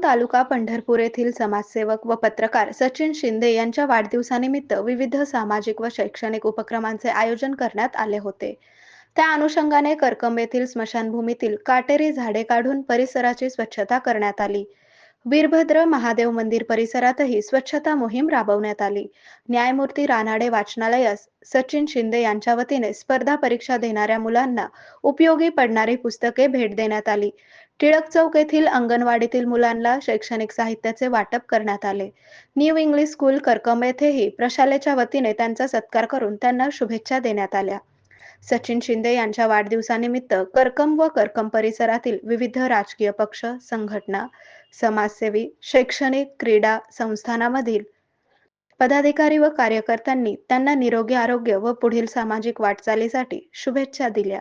तालुका पंढरपूर येथील समाजसेवक व पत्रकार सचिन शिंदे यांच्या वाढदिवसानिमित्त विविध सामाजिक व शैक्षणिक उपक्रमांचे आयोजन करण्यात आले होते. त्या अनुषंगाने करकंब येथील स्मशानभूमीतील काटेरी झाडे काढून परिसराची स्वच्छता करण्यात आली. वीरभद्र महादेव मंदिर परिसरातही स्वच्छता मोहीम राबवण्यात आली. न्यायमूर्ती रानाडे वाचनालयास सचिन शिंदे यांच्या वतीने स्पर्धा परीक्षा देणाऱ्या मुलांना उपयोगी पडणारी पुस्तके भेट देण्यात आली. टिळक चौक येथील अंगणवाडीतील मुलांना शैक्षणिक साहित्याचे वाटप करण्यात आले. न्यू इंग्लिश स्कूल करकंब येथेही प्रशालेच्या वतीने त्यांचा सत्कार करून त्यांना शुभेच्छा देण्यात आल्या. सचिन शिंदे यांच्या वाढदिवसानिमित्त करकंब व करकंब परिसरातील विविध राजकीय पक्ष, संघटना, समाजसेवी, शैक्षणिक, क्रीडा संस्थानामधील पदाधिकारी व कार्यकर्त्यांनी त्यांना निरोगी आरोग्य व पुढील सामाजिक वाटचालीसाठी शुभेच्छा दिल्या.